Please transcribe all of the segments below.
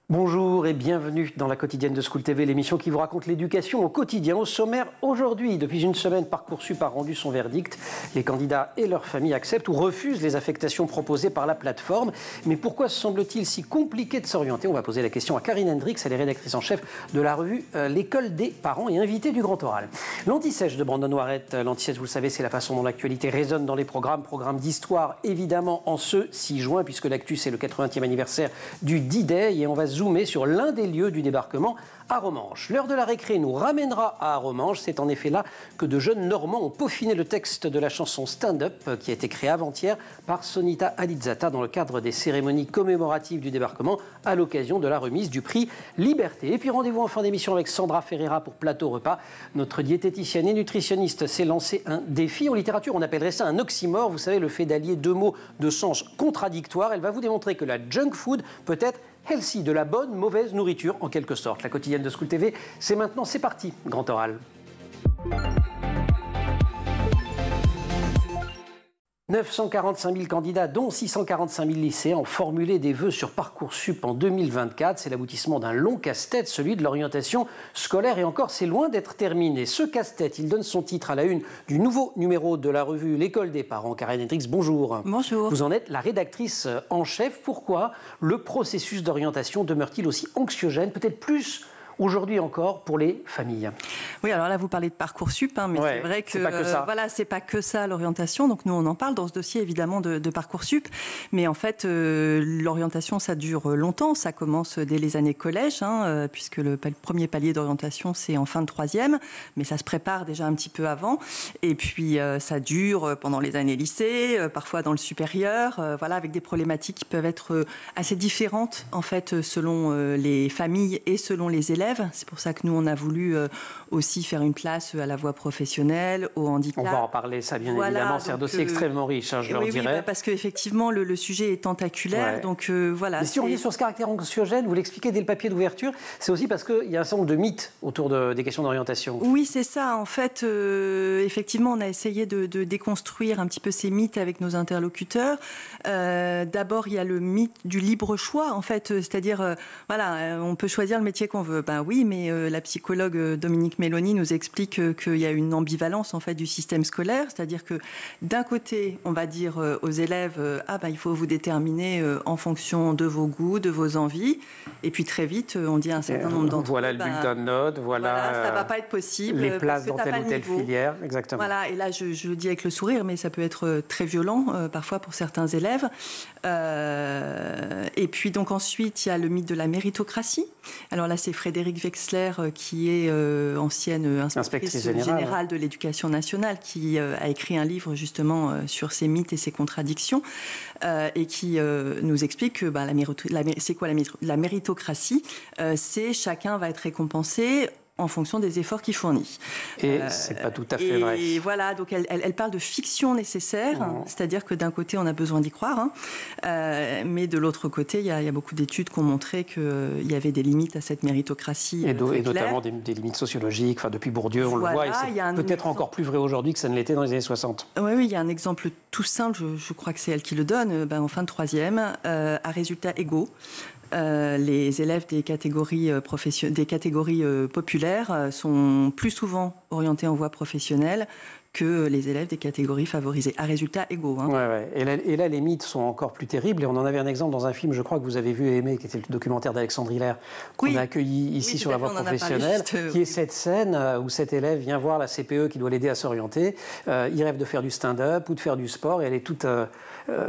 Bonjour et bienvenue dans la quotidienne de School TV, l'émission qui vous raconte l'éducation au quotidien. Au sommaire aujourd'hui, depuis une semaine, Parcoursup a rendu son verdict. Les candidats et leurs familles acceptent ou refusent les affectations proposées par la plateforme. Mais pourquoi semble-t-il si compliqué de s'orienter? On va poser la question à Karine Hendricks, elle est rédactrice en chef de la revue L'école des parents et invitée du Grand Oral. L'Anti-Sèche de Brandon Noiret. L'Anti-Sèche, vous le savez, c'est la façon dont l'actualité résonne dans les programmes d'histoire, évidemment, en ce 6 juin, puisque l'actu, c'est le 80e anniversaire du D-Day, et on va zoomer sur l'un des lieux du débarquement, à Romanche. L'heure de la récré nous ramènera à Romanche. C'est en effet là que de jeunes Normands ont peaufiné le texte de la chanson Stand Up, qui a été créée avant-hier par Sonita Alizata dans le cadre des cérémonies commémoratives du débarquement à l'occasion de la remise du prix Liberté. Et puis rendez-vous en fin d'émission avec Sandra Ferreira pour Plateau Repas. Notre diététicienne et nutritionniste s'est lancé un défi. En littérature, on appellerait ça un oxymore. Vous savez, le fait d'allier deux mots de sens contradictoires. Elle va vous démontrer que la junk food peut être healthy, de la bonne, mauvaise nourriture en quelque sorte. La quotidienne de School TV, c'est maintenant, c'est parti, Grand Oral. 945 000 candidats, dont 645 000 lycéens, ont formulé des vœux sur Parcoursup en 2024. C'est l'aboutissement d'un long casse-tête, celui de l'orientation scolaire. Et encore, c'est loin d'être terminé. Ce casse-tête, il donne son titre à la une du nouveau numéro de la revue L'école des parents. Karine Hendricks, bonjour. Bonjour. Vous en êtes la rédactrice en chef. Pourquoi le processus d'orientation demeure-t-il aussi anxiogène, peut-être plus aujourd'hui encore pour les familles? Oui, alors là, vous parlez de Parcoursup, mais c'est vrai que voilà, c'est pas que ça l'orientation. Donc nous, on en parle dans ce dossier évidemment de Parcoursup, mais en fait, l'orientation, ça dure longtemps. Ça commence dès les années collège, puisque le premier palier d'orientation, c'est en fin de troisième, mais ça se prépare déjà un petit peu avant. Et puis ça dure pendant les années lycée, parfois dans le supérieur, voilà, avec des problématiques qui peuvent être assez différentes en fait selon les familles et selon les élèves. C'est pour ça que nous, on a voulu aussi faire une place à la voie professionnelle, au handicap. On va en parler, ça, bien évidemment. C'est un dossier extrêmement riche, je leur dirais. Oui, parce qu'effectivement, le sujet est tentaculaire. Ouais. Donc, voilà. Mais si on revient sur ce caractère anxiogène, vous l'expliquez dès le papier d'ouverture, c'est aussi parce qu'il y a un certain nombre de mythes autour des questions d'orientation. Oui, c'est ça. En fait, effectivement, on a essayé de déconstruire un petit peu ces mythes avec nos interlocuteurs. D'abord, il y a le mythe du libre choix, en fait. C'est-à-dire, voilà, on peut choisir le métier qu'on veut. Oui, mais la psychologue Dominique Méloni nous explique qu'il y a une ambivalence en fait du système scolaire, c'est-à-dire que d'un côté, on va dire aux élèves il faut vous déterminer en fonction de vos goûts, de vos envies, et puis très vite, on dit à un certain nombre d'entre eux. Voilà le bulletin de notes, voilà ça va pas être possible. Les places dans telle ou telle filière, exactement. Voilà, et là, je le dis avec le sourire, mais ça peut être très violent parfois pour certains élèves. Et puis donc ensuite, il y a le mythe de la méritocratie. Alors là, c'est Frédéric Wexler, qui est ancienne inspectrice générale de l'éducation nationale, qui a écrit un livre justement sur ces mythes et ces contradictions, et qui nous explique que c'est quoi la méritocratie? C'est chacun va être récompensé en fonction des efforts qu'il fournit. Et c'est pas tout à fait vrai. Et voilà, donc elle parle de fiction nécessaire, c'est-à-dire que d'un côté, on a besoin d'y croire, mais de l'autre côté, il y a beaucoup d'études qui ont montré qu'il y avait des limites à cette méritocratie. Et notamment des limites sociologiques, depuis Bourdieu, on le voit, et c'est peut-être encore plus vrai aujourd'hui que ça ne l'était dans les années 60. Oui, il y a un exemple tout simple, je crois que c'est elle qui le donne, en fin de troisième, à résultats égaux. Les élèves des catégories populaires sont plus souvent orientés en voie professionnelle que les élèves des catégories favorisées, à résultats égaux. Et là, les mythes sont encore plus terribles. Et on en avait un exemple dans un film, je crois, que vous avez vu et aimé, qui était le documentaire d'Alexandre Hiller, qu'on a accueilli ici sur la voie professionnelle, qui est cette scène où cet élève vient voir la CPE qui doit l'aider à s'orienter. Il rêve de faire du stand-up ou de faire du sport, et elle est toute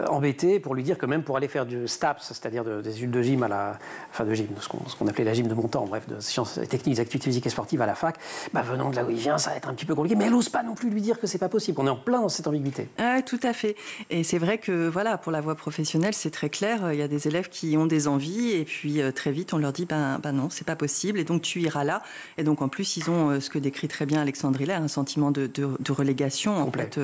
embêtée pour lui dire que même pour aller faire du STAPS, c'est-à-dire des études de gym de ce qu'on appelait la gym de mon temps, bref, de sciences et techniques, des activités physiques et sportives à la fac, venant de là où il vient, ça va être un petit peu compliqué. Mais elle n'ose pas non plus lui dire que c'est pas possible. On est en plein dans cette ambiguïté. Tout à fait. Et c'est vrai que pour la voie professionnelle, c'est très clair. Il y a des élèves qui ont des envies et puis très vite, on leur dit non, c'est pas possible. Et donc tu iras là. Et donc en plus, ils ont ce que décrit très bien Alexandre Hiller, un sentiment de relégation en fait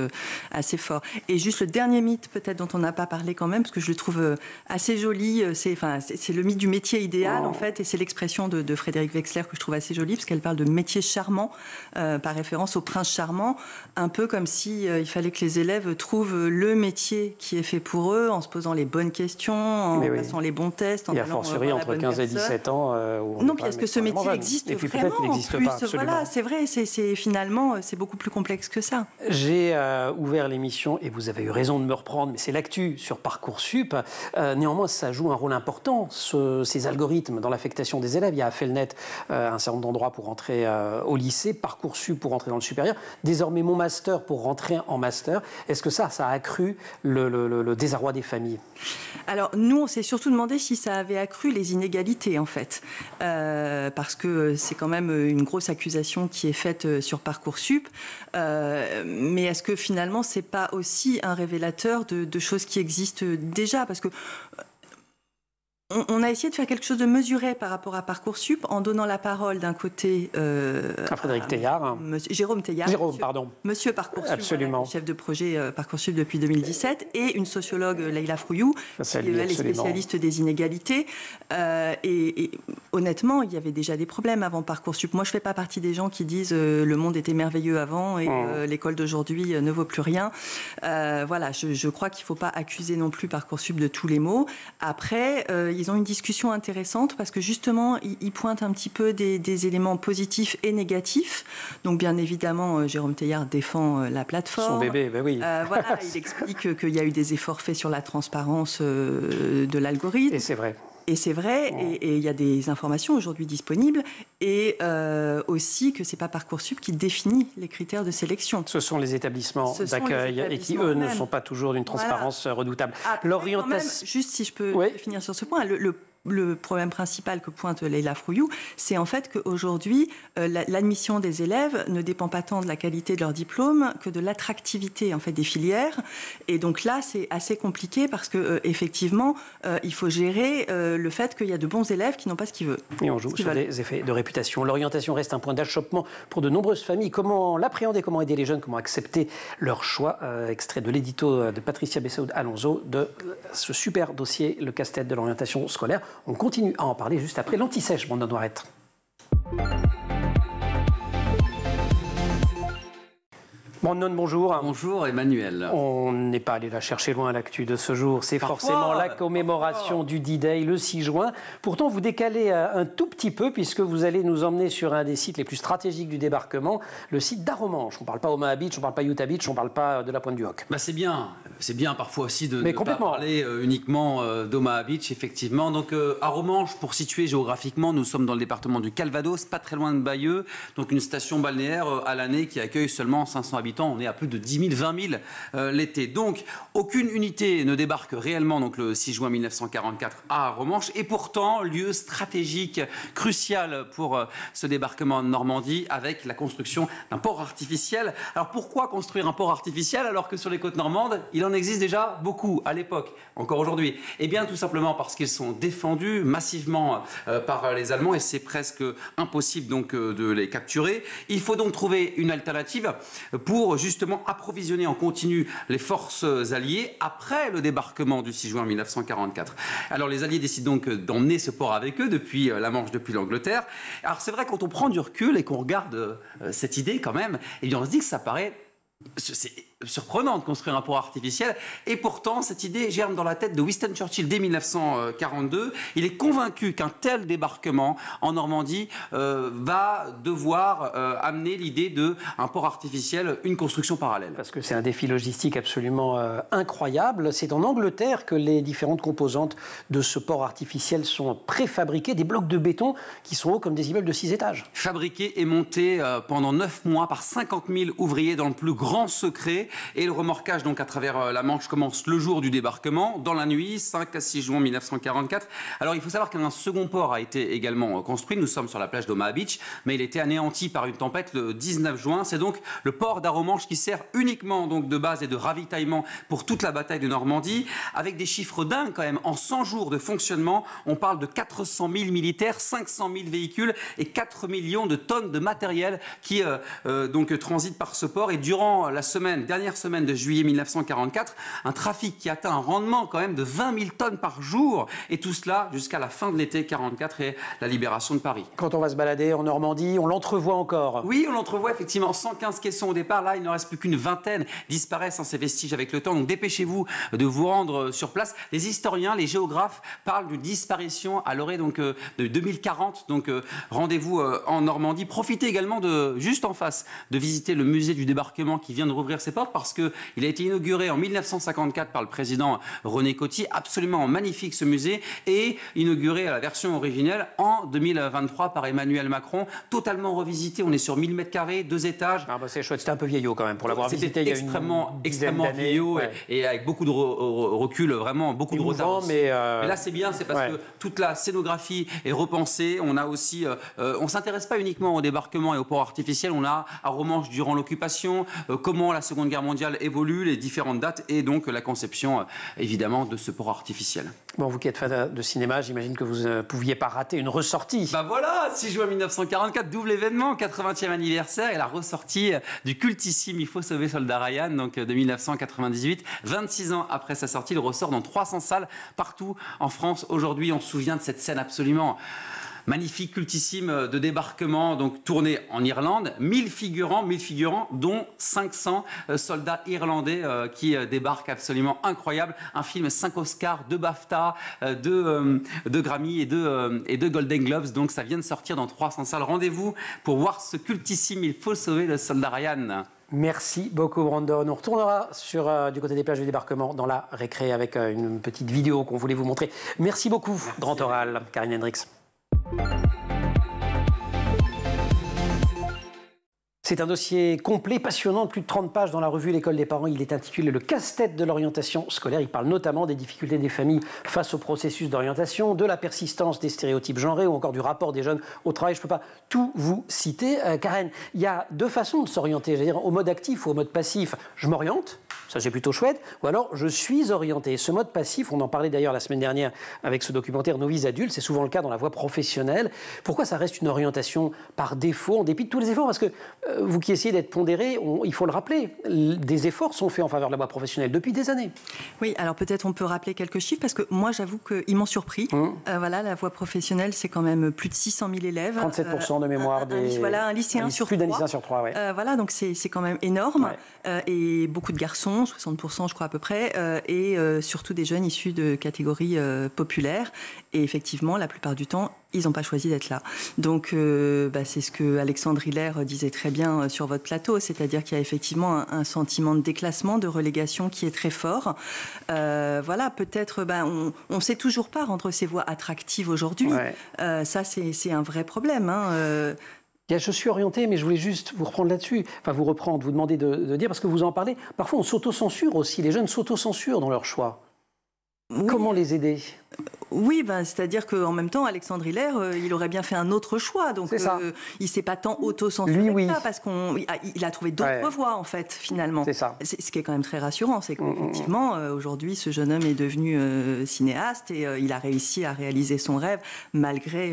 assez fort. Et juste le dernier mythe peut-être dont on n'a pas parlé quand même, parce que je le trouve assez joli. C'est le mythe du métier idéal en fait, et c'est l'expression de Frédéric Wexler que je trouve assez jolie, parce qu'elle parle de métier charmant par référence au prince charmant. un peu comme si il fallait que les élèves trouvent le métier qui est fait pour eux, en se posant les bonnes questions, en passant les bons tests, en allant fortiori entre 15 et 17 ans. Non, puis est-ce que ce métier existe et puis vraiment? Peut-être qu'il n'existe pas, absolument. Voilà, c'est vrai, finalement, c'est beaucoup plus complexe que ça. J'ai ouvert l'émission, et vous avez eu raison de me reprendre, mais c'est l'actu sur Parcoursup. Néanmoins, ça joue un rôle important, ces algorithmes dans l'affectation des élèves. Il y a Affelnet, un certain nombre d'endroits pour rentrer au lycée, Parcoursup pour rentrer dans le supérieur, désormais Mon Master pour rentrer en master. Est-ce que ça a accru le désarroi des familles? Alors, nous, on s'est surtout demandé si ça avait accru les inégalités, en fait. Parce que c'est quand même une grosse accusation qui est faite sur Parcoursup. Mais est-ce que finalement, c'est pas aussi un révélateur de choses qui existent déjà? Parce que on a essayé de faire quelque chose de mesuré par rapport à Parcoursup en donnant la parole d'un côté à Frédéric Teilhard. Jérôme Teilhard. Monsieur Parcoursup, absolument. Chef de projet Parcoursup depuis 2017, et une sociologue, Leïla Frouillou, qui est spécialiste des inégalités. Et honnêtement, il y avait déjà des problèmes avant Parcoursup. Moi, je ne fais pas partie des gens qui disent le monde était merveilleux avant et l'école d'aujourd'hui ne vaut plus rien. Voilà, je crois qu'il ne faut pas accuser non plus Parcoursup de tous les maux. Après, ils ont une discussion intéressante parce que justement, ils pointent un petit peu des éléments positifs et négatifs. Donc, bien évidemment, Jérôme Teilhard défend la plateforme. Son bébé, ben oui. Voilà, il explique qu'il y a eu des efforts faits sur la transparence de l'algorithme. Et c'est vrai. Et c'est vrai, et il y a des informations aujourd'hui disponibles, et aussi que ce n'est pas Parcoursup qui définit les critères de sélection. Ce sont les établissements d'accueil et qui, eux, ne sont pas toujours d'une transparence redoutable. L'orientation... Juste si je peux finir sur ce point, le problème principal que pointe Leïla Frouillou, c'est en fait qu'aujourd'hui, l'admission des élèves ne dépend pas tant de la qualité de leur diplôme que de l'attractivité en fait, des filières. Et donc là, c'est assez compliqué parce qu'effectivement, il faut gérer le fait qu'il y a de bons élèves qui n'ont pas ce qu'ils veulent. Et on joue sur des effets de réputation. L'orientation reste un point d'achoppement pour de nombreuses familles. Comment l'appréhender, comment aider les jeunes, comment accepter leur choix? Extrait de l'édito de Patricia Bessaoud-Alonso de ce super dossier, le casse-tête de l'orientation scolaire. On continue à en parler juste après l'anti-sèche, Brandon Noiret. Brandon, bonjour. Bonjour Emmanuel. On n'est pas allé la chercher loin, l'actu de ce jour. C'est forcément la commémoration du D-Day le 6 juin. Pourtant, vous décalez un tout petit peu puisque vous allez nous emmener sur un des sites les plus stratégiques du débarquement, le site d'Arromanches. On ne parle pas Omaha Beach, on ne parle pas Utah Beach, on ne parle pas de la Pointe du Hoc. Bah c'est bien parfois aussi de ne pas parler uniquement d'Omaha Beach, effectivement. Donc Arromanches, pour situer géographiquement, nous sommes dans le département du Calvados, pas très loin de Bayeux, donc une station balnéaire à l'année qui accueille seulement 500 habitants. On est à plus de 10 000, 20 000 l'été. Donc, aucune unité ne débarque réellement donc, le 6 juin 1944 à Arromanches. Et pourtant, lieu stratégique crucial pour ce débarquement en Normandie avec la construction d'un port artificiel. Alors, pourquoi construire un port artificiel alors que sur les côtes normandes, il en existe déjà beaucoup à l'époque, encore aujourd'hui? Eh bien, tout simplement parce qu'ils sont défendus massivement par les Allemands et c'est presque impossible donc de les capturer. Il faut donc trouver une alternative pour justement approvisionner en continu les forces alliées après le débarquement du 6 juin 1944. Alors les Alliés décident donc d'emmener ce port avec eux depuis la Manche, depuis l'Angleterre. Alors c'est vrai, quand on prend du recul et qu'on regarde cette idée quand même, eh bien on se dit que ça paraît... C'est surprenant de construire un port artificiel et pourtant cette idée germe dans la tête de Winston Churchill dès 1942. Il est convaincu qu'un tel débarquement en Normandie va devoir amener l'idée d'un port artificiel, une construction parallèle. Parce que c'est un défi logistique absolument incroyable. C'est en Angleterre que les différentes composantes de ce port artificiel sont préfabriquées, des blocs de béton qui sont hauts comme des immeubles de 6 étages. Fabriqués et montés pendant 9 mois par 50 000 ouvriers dans le plus grand secret. Et le remorquage donc à travers la Manche commence le jour du débarquement, dans la nuit, 5 à 6 juin 1944. Alors il faut savoir qu'un second port a été également construit. Nous sommes sur la plage d'Omaha Beach, mais il a été anéanti par une tempête le 19 juin. C'est donc le port d'Arromanches qui sert uniquement donc de base et de ravitaillement pour toute la bataille de Normandie, avec des chiffres dingues quand même. En 100 jours de fonctionnement, on parle de 400 000 militaires, 500 000 véhicules et 4 millions de tonnes de matériel qui donc transitent par ce port. Et durant la semaine dernière semaine de juillet 1944, un trafic qui atteint un rendement quand même de 20 000 tonnes par jour, et tout cela jusqu'à la fin de l'été 44 et la libération de Paris. Quand on va se balader en Normandie, on l'entrevoit encore. Oui, on l'entrevoit effectivement. 115 caissons au départ. Là, il ne reste plus qu'une vingtaine. Disparaissent ces vestiges avec le temps. Donc dépêchez-vous de vous rendre sur place. Les historiens, les géographes parlent d'une disparition à l'orée de 2040. Donc rendez-vous en Normandie. Profitez également de, juste en face, de visiter le musée du débarquement qui vient de rouvrir ses portes parce qu'il a été inauguré en 1954 par le président René Coty. Absolument magnifique ce musée, et inauguré à la version originelle en 2023 par Emmanuel Macron. Totalement revisité. On est sur 1000 m², 2 étages. Ah bah c'est chouette. C'était un peu vieillot quand même pour l'avoir visité. C'était extrêmement vieillot, ouais. et avec beaucoup de recul, vraiment beaucoup de retard. Mais là c'est bien, c'est parce que toute la scénographie est repensée. On a aussi, on s'intéresse pas uniquement au débarquement et au port artificiel. On a à Romanche durant l'occupation, comment la Seconde Guerre mondiale évolue, les différentes dates et donc la conception évidemment de ce port artificiel. Bon, vous qui êtes fan de cinéma, j'imagine que vous ne pouviez pas rater une ressortie. Bah voilà, 6 juin 1944, double événement, 80e anniversaire et la ressortie du cultissime Il faut sauver Soldat Ryan, donc de 1998. 26 ans après sa sortie, il ressort dans 300 salles partout en France. Aujourd'hui, on se souvient de cette scène absolument magnifique, cultissime de débarquement, donc tourné en Irlande. 1000 figurants, dont 500 soldats irlandais qui débarquent, absolument incroyable. Un film 5 Oscars, 2 BAFTA, 2 Grammy et 2 Golden Globes. Donc ça vient de sortir dans 300 salles. Rendez-vous pour voir ce cultissime Il faut sauver le soldat Ryan. Merci beaucoup, Brandon. On retournera du côté des plages du débarquement dans la récré avec une petite vidéo qu'on voulait vous montrer. Merci beaucoup, merci. Grand Oral, Karine Hendricks. C'est un dossier complet, passionnant, plus de 30 pages dans la revue L'École des parents. Il est intitulé « Le casse-tête de l'orientation scolaire ». Il parle notamment des difficultés des familles face au processus d'orientation, de la persistance des stéréotypes genrés ou encore du rapport des jeunes au travail. Je ne peux pas tout vous citer. Karen, il y a 2 façons de s'orienter, c'est-à-dire au mode actif ou au mode passif. Je m'oriente, ça c'est plutôt chouette, ou alors je suis orienté. Ce mode passif, on en parlait d'ailleurs la semaine dernière avec ce documentaire Nos vies adultes, c'est souvent le cas dans la voie professionnelle. Pourquoi ça reste une orientation par défaut, en dépit de tous les efforts ? Parce que vous qui essayez d'être pondéré, il faut le rappeler, des efforts sont faits en faveur de la voie professionnelle depuis des années. Oui, alors peut-être on peut rappeler quelques chiffres, parce que moi j'avoue qu'ils m'ont surpris. Voilà, la voie professionnelle, c'est quand même plus de 600 000 élèves. 37% de mémoire des... Voilà, un lycéen sur 3. Plus d'un lycéen sur 3, oui. Voilà, donc c'est quand même énorme. Ouais. Et beaucoup de garçons, 60% je crois à peu près, et surtout des jeunes issus de catégories populaires. Et effectivement, la plupart du temps, ils n'ont pas choisi d'être là. Donc, c'est ce que Alexandre Hiller disait très bien sur votre plateau, c'est-à-dire qu'il y a effectivement un sentiment de déclassement, de relégation qui est très fort. Voilà, peut-être, on ne sait toujours pas rendre ces voies attractives aujourd'hui. Ouais. Ça, c'est un vrai problème. Je suis orienté, mais je voulais juste vous reprendre là-dessus, vous demander de dire, parce que vous en parlez, parfois on s'autocensure aussi, les jeunes s'autocensurent dans leur choix. Oui. Comment les aider ? Oui, c'est-à-dire qu'en même temps, Alexandre Hiller, il aurait bien fait un autre choix. Donc, il ne s'est pas tant auto-censuré que ça, parce qu'il a trouvé d'autres voies, en fait, finalement. C'est ça. Ce qui est quand même très rassurant, c'est qu'effectivement, aujourd'hui, ce jeune homme est devenu cinéaste et il a réussi à réaliser son rêve, malgré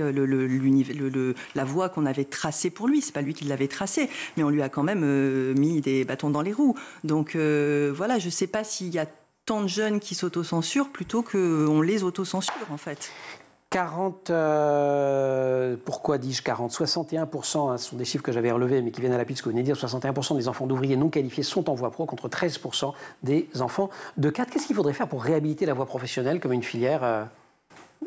la voie qu'on avait tracée pour lui. Ce n'est pas lui qui l'avait tracée, mais on lui a quand même mis des bâtons dans les roues. Donc, voilà, je ne sais pas s'il y a tant de jeunes qui s'autocensurent plutôt qu'on les autocensure, en fait. 40, pourquoi dis-je 40 ? 61%, ce sont des chiffres que j'avais relevés, mais qui viennent à l'appui de ce que vous venez de dire, 61% des enfants d'ouvriers non qualifiés sont en voie pro, contre 13% des enfants de cadres. Qu'est-ce qu'il faudrait faire pour réhabiliter la voie professionnelle comme une filière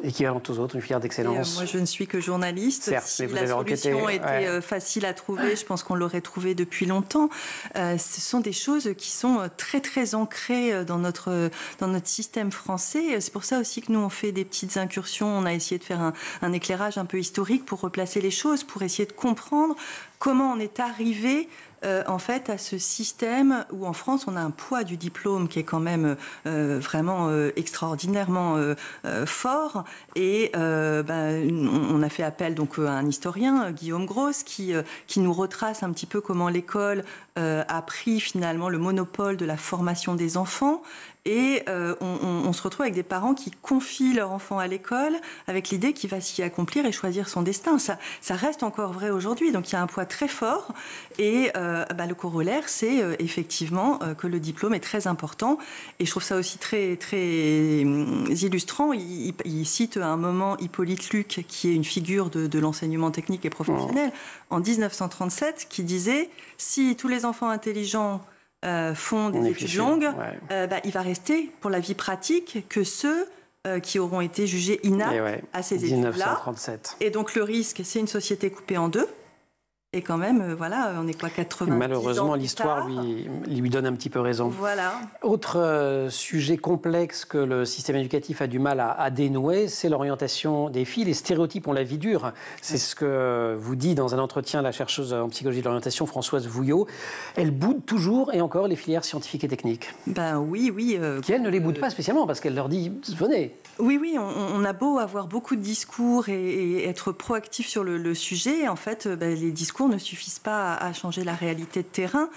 équivalente aux autres, une filière d'excellence? Moi, je ne suis que journaliste. Certes, si la solution était facile à trouver, je pense qu'on l'aurait trouvée depuis longtemps. Ce sont des choses qui sont très, très ancrées dans notre système français. C'est pour ça aussi que nous, on fait des petites incursions. On a essayé de faire un éclairage un peu historique pour replacer les choses, pour essayer de comprendre comment on est arrivé en fait, à ce système où en France, on a un poids du diplôme qui est quand même vraiment extraordinairement fort. Et on a fait appel donc, à un historien, Guillaume Gross, qui nous retrace un petit peu comment l'école a pris finalement le monopole de la formation des enfants Et on se retrouve avec des parents qui confient leur enfant à l'école avec l'idée qu'il va s'y accomplir et choisir son destin. Ça reste encore vrai aujourd'hui, donc il y a un poids très fort. Et le corollaire, c'est effectivement que le diplôme est très important. Et je trouve ça aussi très, très illustrant. Il cite à un moment Hippolyte Luc, qui est une figure de l'enseignement technique et professionnel, en 1937, qui disait « Si tous les enfants intelligents font des études longues, il va rester pour la vie pratique que ceux qui auront été jugés inaptes à ces études-là. » Et donc le risque, c'est une société coupée en deux. Et quand même, on est quoi, 80 Malheureusement, l'histoire lui donne un petit peu raison. Voilà. Autre sujet complexe que le système éducatif a du mal à dénouer, c'est l'orientation des filles. Les stéréotypes ont la vie dure. C'est ce que vous dit dans un entretien la chercheuse en psychologie de l'orientation, Françoise Vouillot. Elle boude toujours et encore les filières scientifiques et techniques. Oui. Qui, elle, ne les boude pas spécialement parce qu'elle leur dit « venez ». Oui, on a beau avoir beaucoup de discours et être proactif sur le sujet, en fait, les discours ne suffisent pas à changer la réalité de terrain.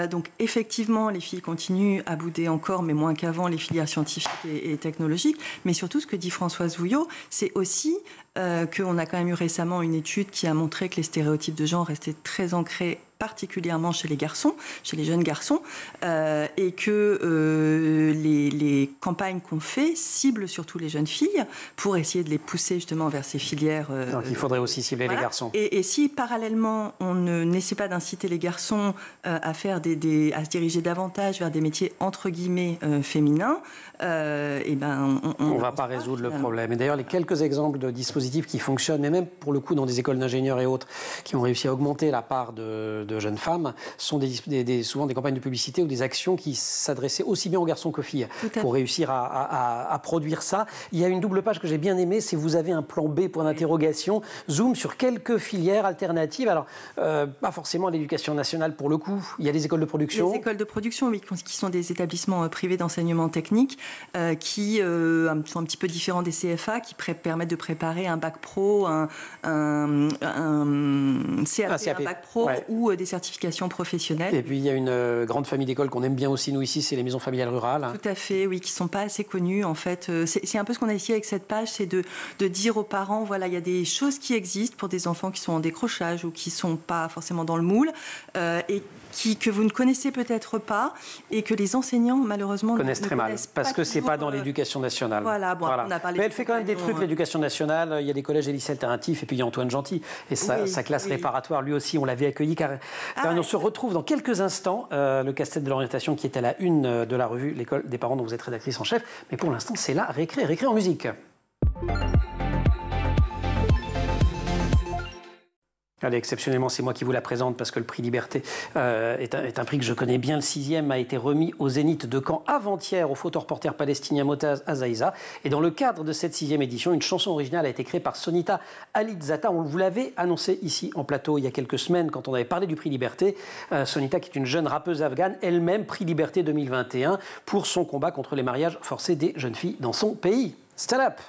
Donc, effectivement, les filles continuent à bouder encore, mais moins qu'avant, les filières scientifiques et technologiques. Mais surtout, ce que dit Françoise Vouillot, c'est aussi qu'on a quand même eu récemment une étude qui a montré que les stéréotypes de genre restaient très ancrés particulièrement chez les garçons, chez les jeunes garçons, et que les campagnes qu'on fait ciblent surtout les jeunes filles pour essayer de les pousser justement vers ces filières. Donc il faudrait aussi cibler les garçons. Et si parallèlement on n'essaie pas d'inciter les garçons à se diriger davantage vers des métiers entre guillemets féminins, on ne va pas résoudre le problème. Et d'ailleurs, les quelques exemples de dispositifs qui fonctionnent, mais même pour le coup dans des écoles d'ingénieurs et autres, qui ont réussi à augmenter la part de jeunes femmes, sont souvent des campagnes de publicité ou des actions qui s'adressaient aussi bien aux garçons qu'aux filles pour réussir à produire ça. Il y a une double page que j'ai bien aimée, c'est vous avez un plan B, point d'interrogation, zoom sur quelques filières alternatives. Alors, pas forcément l'éducation nationale pour le coup, il y a les écoles de production. Les écoles de production, oui, qui sont des établissements privés d'enseignement technique, qui sont un petit peu différents des CFA, qui permettent de préparer un bac pro, un CAP, un bac pro ou des certifications professionnelles. Et puis il y a une grande famille d'écoles qu'on aime bien aussi nous ici, c'est les maisons familiales rurales. Tout à fait, oui, qui ne sont pas assez connues en fait. C'est un peu ce qu'on a essayé avec cette page, c'est de dire aux parents, voilà, il y a des choses qui existent pour des enfants qui sont en décrochage ou qui ne sont pas forcément dans le moule et que vous ne connaissez peut-être pas et que les enseignants malheureusement connaissent très mal parce que c'est pas dans l'éducation nationale. Voilà. On a parlé. Mais elle fait quand même des trucs l'éducation nationale. Il y a des collèges et lycées alternatifs et puis il y a Antoine Gentil et sa classe réparatoire. Lui aussi, on l'avait accueilli car on se retrouve dans quelques instants. Le casse-tête de l'orientation qui est à la une de la revue L'école des parents dont vous êtes rédactrice en chef. Mais pour l'instant, c'est la récré en musique. Allez, exceptionnellement, c'est moi qui vous la présente parce que le prix Liberté est un prix que je connais bien. Le 6e a été remis au Zénith de Caen avant-hier au photoreporter palestinien Motaz Azaïza. Et dans le cadre de cette 6e édition, une chanson originale a été créée par Sonita Alidzata. On vous l'avait annoncé ici en plateau il y a quelques semaines quand on avait parlé du prix Liberté. Sonita, qui est une jeune rappeuse afghane, elle-même prix Liberté 2021 pour son combat contre les mariages forcés des jeunes filles dans son pays. Stand up!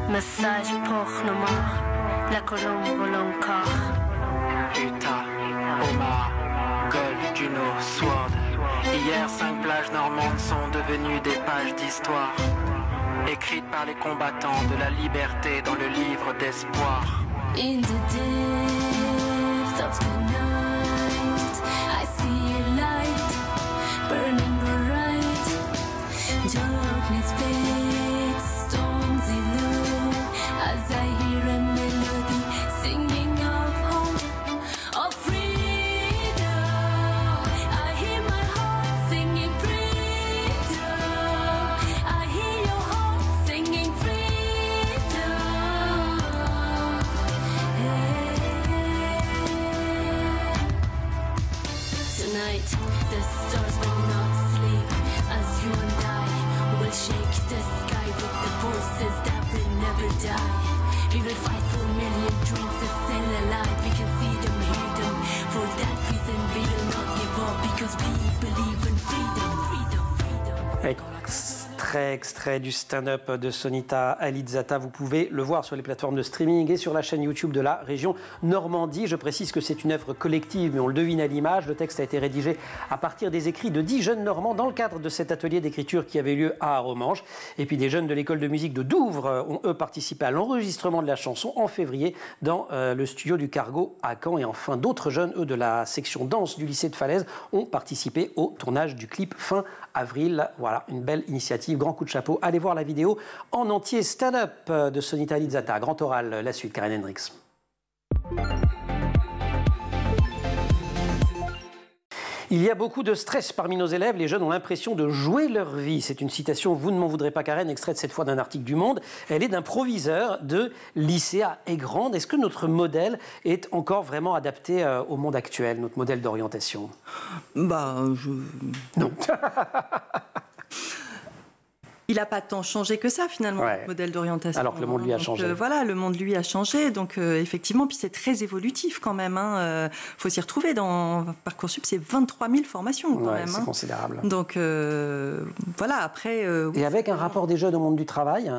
Message pour Nomar, la colombe vole encore. Utah, Omar, Gold, Juno, Sword. Hier, 5 plages normandes sont devenues des pages d'histoire, écrites par les combattants de la liberté dans le livre d'espoir. In the depths of the night, I see a light burning bright. Darkness fades, storms elude, as I hear a melody singing of hope, of freedom. I hear my heart singing freedom. I hear your heart singing freedom. Tonight, the stars will not sleep as you and I will shake the sky with the forces that will never die. We will fight for a million dreams and still alive. We can see them, hear them. For that reason, we will not give up because we believe in freedom, freedom, freedom. extrait du stand-up de Sonita Alizzata. Vous pouvez le voir sur les plateformes de streaming et sur la chaîne YouTube de la région Normandie. Je précise que c'est une œuvre collective, mais on le devine à l'image. Le texte a été rédigé à partir des écrits de 10 jeunes Normands dans le cadre de cet atelier d'écriture qui avait lieu à Arromanches. Et puis des jeunes de l'école de musique de Douvres ont eux participé à l'enregistrement de la chanson en février dans le studio du Cargo à Caen. Et enfin, d'autres jeunes, eux, de la section danse du lycée de Falaise, ont participé au tournage du clip fin avril. Voilà, une belle initiative, grand coup de chapeau. Allez voir la vidéo en entier, stand-up de Sonita Alizzata. Grand oral, la suite, Karen Hendricks. Il y a beaucoup de stress parmi nos élèves. Les jeunes ont l'impression de jouer leur vie. C'est une citation, vous ne m'en voudrez pas, Karen, extraite cette fois d'un article du Monde. Elle est d'un proviseur de lycée à Aigrande. Est-ce que notre modèle est encore vraiment adapté au monde actuel, notre modèle d'orientation? Non. Il n'a pas tant changé que ça, finalement, le modèle d'orientation. Alors que le monde, lui, a changé. Voilà, le monde, lui, a changé. Donc, effectivement, puis c'est très évolutif, quand même. Faut s'y retrouver. Dans Parcoursup, c'est 23 000 formations, quand même. C'est considérable. Donc, voilà, après... Et avec un rapport des jeunes au monde du travail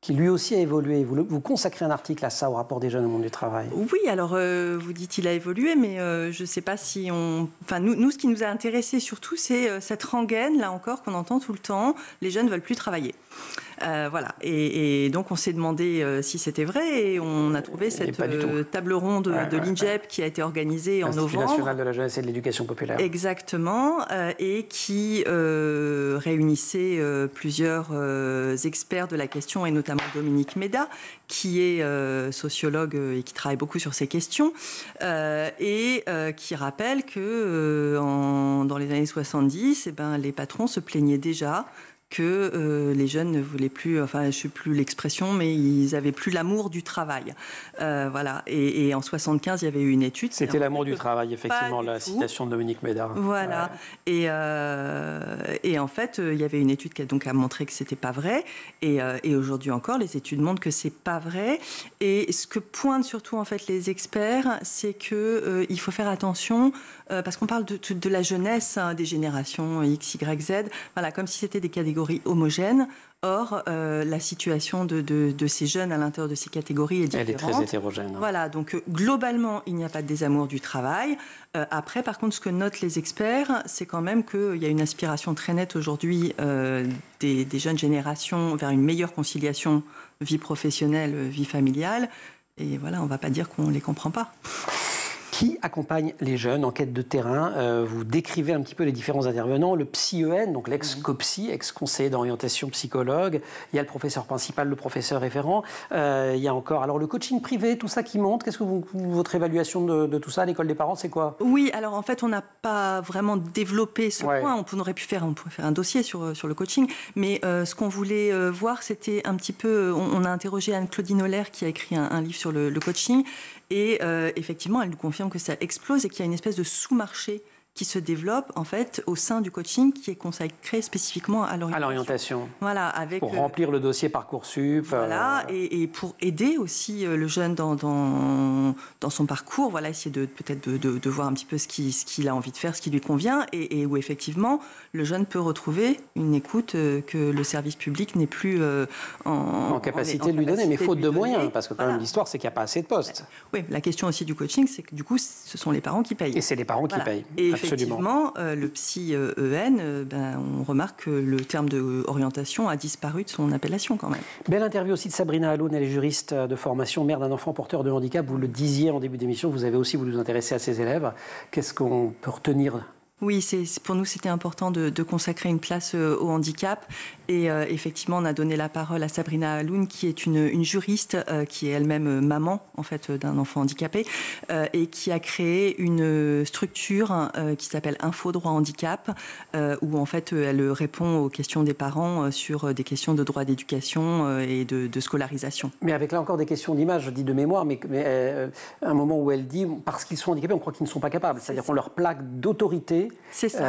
qui lui aussi a évolué. Vous consacrez un article à ça, au rapport des jeunes au monde du travail. Oui, alors vous dites il a évolué, mais je ne sais pas si on... Enfin, nous, ce qui nous a intéressés surtout, c'est cette rengaine, là encore, qu'on entend tout le temps. Les jeunes ne veulent plus travailler. Voilà. Et donc, on s'est demandé si c'était vrai et on a trouvé cette table ronde de l'INJEP qui a été organisée en novembre. L'Institut national de la jeunesse et de l'éducation populaire. Exactement. Et qui réunissait plusieurs experts de la question et notamment Dominique Méda, qui est sociologue et qui travaille beaucoup sur ces questions, et qui rappelle que dans les années 70, les patrons se plaignaient déjà que les jeunes ne voulaient plus, enfin je ne sais plus l'expression, mais ils n'avaient plus l'amour du travail. Voilà. Et en 75, il y avait eu une étude. C'était l'amour du travail, effectivement, la citation de Dominique Méda. Voilà. Ouais. Et en fait, il y avait une étude qui a montré que ce n'était pas vrai. Et aujourd'hui encore, les études montrent que ce n'est pas vrai. Et ce que pointent surtout en fait les experts, c'est qu'il faut faire attention, parce qu'on parle de la jeunesse, des générations X, Y, Z, voilà, comme si c'était des catégories homogènes. Or, la situation de ces jeunes à l'intérieur de ces catégories est différente. Elle est très hétérogène. Voilà, donc globalement, il n'y a pas de désamour du travail. Après, par contre, ce que notent les experts, c'est quand même qu'il y a une aspiration très nette aujourd'hui des jeunes générations vers une meilleure conciliation vie professionnelle, vie familiale. Et voilà, on ne va pas dire qu'on ne les comprend pas. Qui accompagne les jeunes en quête de terrain? Vous décrivez un petit peu les différents intervenants. Le PsyEN, donc l'ex-COPSY, ex-conseiller d'orientation psychologue. Il y a le professeur principal, le professeur référent. Il y a encore le coaching privé, tout ça qui monte. Qu'est-ce que votre évaluation de tout ça à l'école des parents, c'est quoi? Oui, alors en fait, on n'a pas vraiment développé ce point. On pourrait faire un dossier sur le coaching. Mais ce qu'on voulait voir, c'était un petit peu... On a interrogé Anne-Claudine Holler qui a écrit un livre sur le coaching. Et effectivement, elle nous confirme que ça explose et qu'il y a une espèce de sous-marché qui se développe en fait au sein du coaching qui est consacré spécifiquement à l'orientation. À l'orientation. Voilà, pour remplir le dossier Parcoursup. Voilà, et pour aider aussi le jeune dans son parcours, voilà, essayer peut-être de voir un petit peu ce qu'il a envie de faire, ce qui lui convient, et où effectivement le jeune peut retrouver une écoute que le service public n'est plus en capacité de lui donner, mais faute de moyens, parce que quand même l'histoire c'est qu'il n'y a pas assez de postes. Oui, la question aussi du coaching, c'est que du coup ce sont les parents qui payent. Et c'est les parents qui payent. Et effectivement, le PsyEN, on remarque que le terme d'orientation a disparu de son appellation quand même. Belle interview aussi de Sabrina Aloun, elle est juriste de formation, mère d'un enfant porteur de handicap. Vous le disiez en début d'émission, vous avez aussi voulu vous intéresser à ses élèves. Qu'est-ce qu'on peut retenir ? Oui, pour nous, c'était important de consacrer une place au handicap. Et effectivement, on a donné la parole à Sabrina Aloun, qui est une juriste, qui est elle-même maman en fait, d'un enfant handicapé, et qui a créé une structure qui s'appelle Info Droit Handicap, où en fait, elle répond aux questions des parents sur des questions de droit d'éducation et de scolarisation. Mais avec là encore des questions d'image, je dis de mémoire, mais un moment où elle dit, parce qu'ils sont handicapés, on croit qu'ils ne sont pas capables. C'est-à-dire qu'on leur plaque d'autorité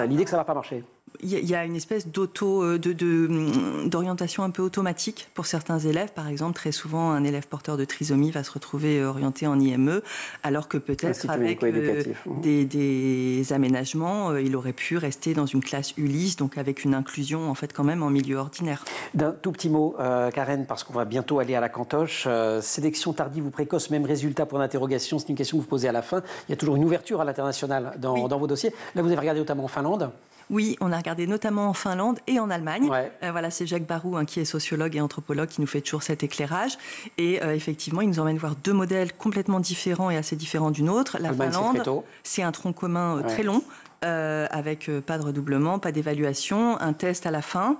l'idée que ça ne va pas marcher. il y a une espèce d'orientation un peu automatique pour certains élèves. Par exemple, très souvent, un élève porteur de trisomie va se retrouver orienté en IME, alors que peut-être avec des aménagements, il aurait pu rester dans une classe Ulysse, donc avec une inclusion en fait quand même en milieu ordinaire. D'un tout petit mot, Karen, parce qu'on va bientôt aller à la cantoche. Sélection tardive ou précoce, même résultat pour l'interrogation, c'est une question que vous posez à la fin. Il y a toujours une ouverture à l'international dans vos dossiers. Là, vous avez regardé notamment en Finlande. Oui, on a regardé notamment en Finlande et en Allemagne. Ouais. Voilà, c'est Jacques Barou, qui est sociologue et anthropologue, qui nous fait toujours cet écrage. Et effectivement, il nous emmène voir 2 modèles complètement différents et assez différents d'une autre. La Finlande, c'est un tronc commun très long. Avec pas de redoublement, pas d'évaluation, un test à la fin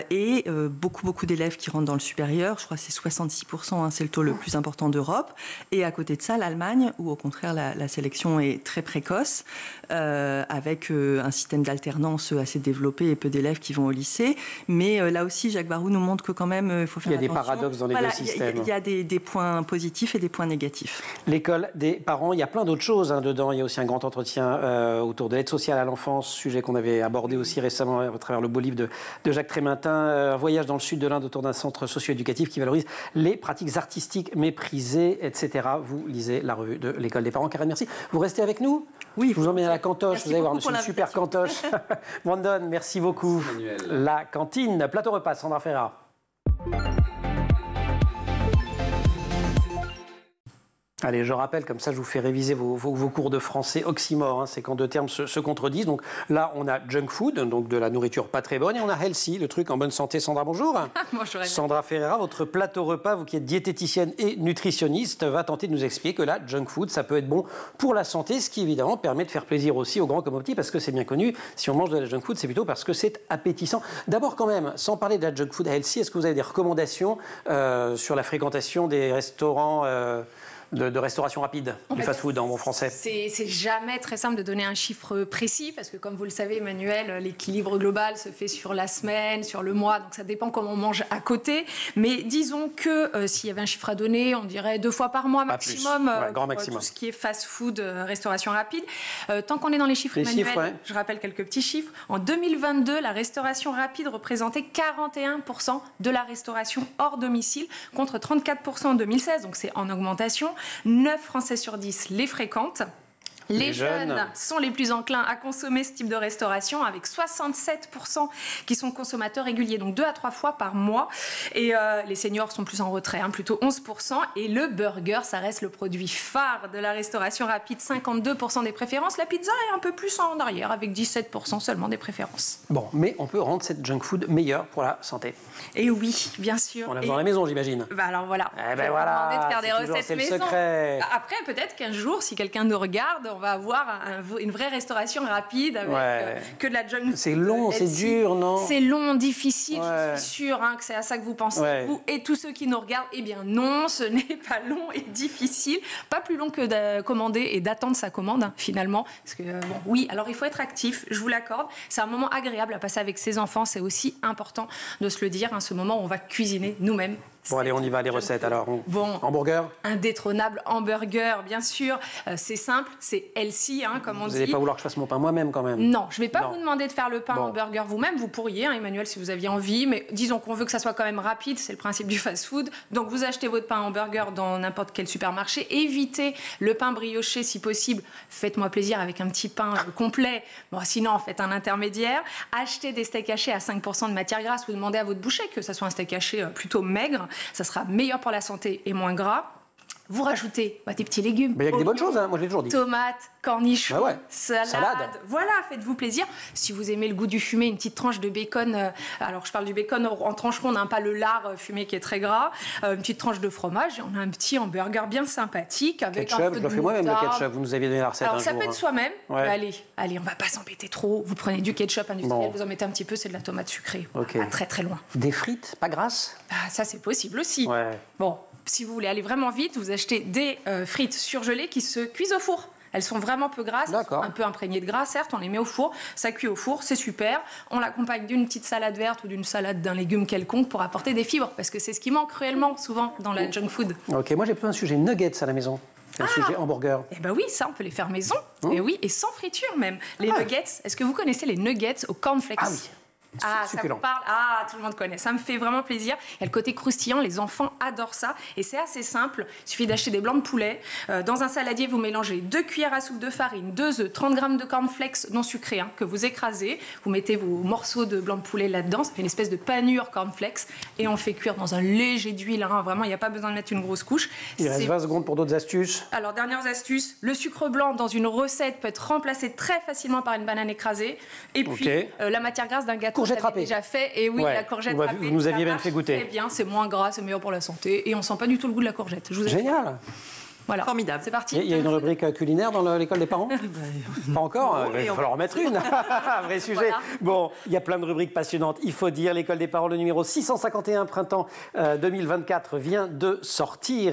et beaucoup d'élèves qui rentrent dans le supérieur. Je crois que c'est 66%, c'est le taux le plus important d'Europe. Et à côté de ça, l'Allemagne, où au contraire la sélection est très précoce, avec un système d'alternance assez développé et peu d'élèves qui vont au lycée. Mais là aussi, Jacques Barou nous montre que quand même, il faut faire attention. Il y a des paradoxes dans les deux systèmes. Il y a des points positifs et des points négatifs. L'école des parents, il y a plein d'autres choses dedans. Il y a aussi un grand entretien autour de l'aide sociale à l'enfance, sujet qu'on avait abordé aussi récemment à travers le beau livre de Jacques Trémintin, un voyage dans le sud de l'Inde autour d'un centre socio-éducatif qui valorise les pratiques artistiques méprisées, etc. Vous lisez la revue de l'école des parents. Karen, merci. Vous restez avec nous ? Oui. Je vous emmène à la cantoche, vous allez voir, c'est une super cantoche. Brandon, merci beaucoup. La cantine, plateau repas, Sandra Ferrara. Allez, je rappelle, comme ça je vous fais réviser vos cours de français oxymore, c'est quand 2 termes se contredisent. Donc là, on a junk food, donc de la nourriture pas très bonne, et on a healthy, le truc en bonne santé. Sandra, bonjour. Bonjour. Sandra Ferrara, votre plateau repas, vous qui êtes diététicienne et nutritionniste, va tenter de nous expliquer que la junk food, ça peut être bon pour la santé, ce qui évidemment permet de faire plaisir aussi aux grands comme aux petits, parce que c'est bien connu, si on mange de la junk food, c'est plutôt parce que c'est appétissant. D'abord quand même, sans parler de la junk food healthy, est-ce que vous avez des recommandations sur la fréquentation des restaurants de restauration rapide, du fast-food en bon français? C'est jamais très simple de donner un chiffre précis, parce que comme vous le savez, Emmanuel, l'équilibre global se fait sur la semaine, sur le mois, donc ça dépend comment on mange à côté. Mais disons que s'il y avait un chiffre à donner, on dirait 2 fois par mois maximum, grand maximum. Tout ce qui est fast-food, restauration rapide. Tant qu'on est dans les chiffres, Emmanuel, je rappelle quelques petits chiffres. En 2022, la restauration rapide représentait 41% de la restauration hors domicile, contre 34% en 2016, donc c'est en augmentation. 9 Français sur 10 les fréquentent. Les jeunes sont les plus enclins à consommer ce type de restauration, avec 67% qui sont consommateurs réguliers, donc 2 à 3 fois par mois. Et les seniors sont plus en retrait, plutôt 11%. Et le burger, ça reste le produit phare de la restauration rapide, 52% des préférences. La pizza est un peu plus en arrière, avec 17% seulement des préférences. Bon, mais on peut rendre cette junk food meilleure pour la santé. Et oui, bien sûr. On l'a dans la maison, j'imagine. Alors voilà. Eh ben voilà, demander de faire des recettes maison. Secret. Après, peut-être qu'un jour, si quelqu'un nous regarde, on va avoir une vraie restauration rapide avec que de la junk food. C'est long, c'est dur, non? C'est long, difficile, je suis sûre que c'est à ça que vous pensez. Vous et tous ceux qui nous regardent, eh bien non, ce n'est pas long et difficile. Pas plus long que de commander et d'attendre sa commande, finalement. Parce que, oui, alors il faut être actif, je vous l'accorde. C'est un moment agréable à passer avec ses enfants. C'est aussi important de se le dire, ce moment où on va cuisiner nous-mêmes. Bon, allez, on y va, les recettes, alors. Hamburger? Indétrônable hamburger, bien sûr. C'est simple, c'est healthy, comme on dit. Vous n'allez pas vouloir que je fasse mon pain moi-même, quand même? Non, je ne vais pas vous demander de faire le pain hamburger vous-même. Vous pourriez, Emmanuel, si vous aviez envie. Mais disons qu'on veut que ça soit quand même rapide. C'est le principe du fast-food. Donc, vous achetez votre pain hamburger dans n'importe quel supermarché. Évitez le pain brioché, si possible. Faites-moi plaisir avec un petit pain complet. Bon, sinon, faites un intermédiaire. Achetez des steaks hachés à 5% de matière grasse. Vous demandez à votre boucher que ça soit un steak haché plutôt maigre. Ça sera meilleur pour la santé et moins gras. Vous rajoutez des petits légumes. Il y a que des bonnes choses, moi je l'ai toujours dit. Tomates, cornichons, salade. Voilà, faites-vous plaisir. Si vous aimez le goût du fumé, une petite tranche de bacon. Alors je parle du bacon en tranche ronde, pas le lard fumé qui est très gras. Une petite tranche de fromage et on a un petit hamburger bien sympathique avec ketchup, un peu de je le fais moi-même le ketchup. Vous nous aviez donné la recette. Alors ça peut être soi-même. Allez, on va pas s'embêter trop. Vous prenez du ketchup industriel, vous en mettez un petit peu, c'est de la tomate sucrée. Pas très très loin. Des frites, pas grasses? Ça c'est possible aussi. Bon. Si vous voulez aller vraiment vite, vous achetez des frites surgelées qui se cuisent au four. Elles sont vraiment peu grasses, un peu imprégnées de gras, certes, on les met au four, ça cuit au four, c'est super. On l'accompagne d'une petite salade verte ou d'une salade d'un légume quelconque pour apporter des fibres, parce que c'est ce qui manque réellement souvent dans la junk food. Ok, moi j'ai plutôt un sujet nuggets à la maison. C'est le sujet hamburger. Eh ben oui, ça, on peut les faire maison. Et oui, et sans friture même. Les nuggets, est-ce que vous connaissez les nuggets au cornflakes? Ah oui. Ça vous parle? Tout le monde connaît. Ça me fait vraiment plaisir. Il y a le côté croustillant, les enfants adorent ça. Et c'est assez simple. Il suffit d'acheter des blancs de poulet. Dans un saladier, vous mélangez 2 cuillères à soupe de farine, 2 œufs, 30 g de cornflakes non sucrés que vous écrasez. Vous mettez vos morceaux de blanc de poulet là-dedans. Ça fait une espèce de panure cornflakes. Et on fait cuire dans un léger d'huile. Vraiment, il n'y a pas besoin de mettre une grosse couche. Il reste 20 secondes pour d'autres astuces. Alors, dernières astuces. Le sucre blanc dans une recette peut être remplacé très facilement par une banane écrasée. Et puis, la matière grasse d'un gâteau. Courgette râpée. Déjà fait. Et oui, la courgette râpée. Vous nous aviez même fait goûter. Très bien, c'est moins gras, c'est meilleur pour la santé et on sent pas du tout le goût de la courgette. Génial. Voilà. Formidable. C'est parti. Il y a une rubrique culinaire dans l'école des parents? Pas encore. Il va falloir en mettre une. Vrai sujet. Voilà. Bon, il y a plein de rubriques passionnantes. Il faut dire, l'école des parents, le numéro 651, printemps 2024, vient de sortir,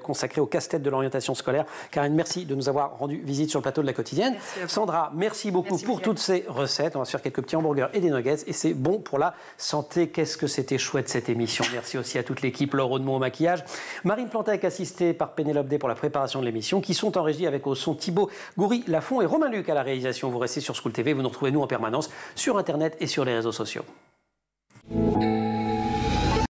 consacré au casse-tête de l'orientation scolaire. Karine, merci de nous avoir rendu visite sur le plateau de La Quotidienne. Sandra, merci beaucoup pour toutes ces recettes. On va se faire quelques petits hamburgers et des nuggets. Et c'est bon pour la santé. Qu'est-ce que c'était chouette cette émission. Merci aussi à toute l'équipe. Laure Audemont au maquillage. Marine Plantec, assistée par Pénélope D pour la préparation de l'émission, qui sont en régie avec au son Thibaut Goury-Lafont et Romain Luc à la réalisation. Vous restez sur School TV, vous nous retrouvez nous en permanence sur Internet et sur les réseaux sociaux.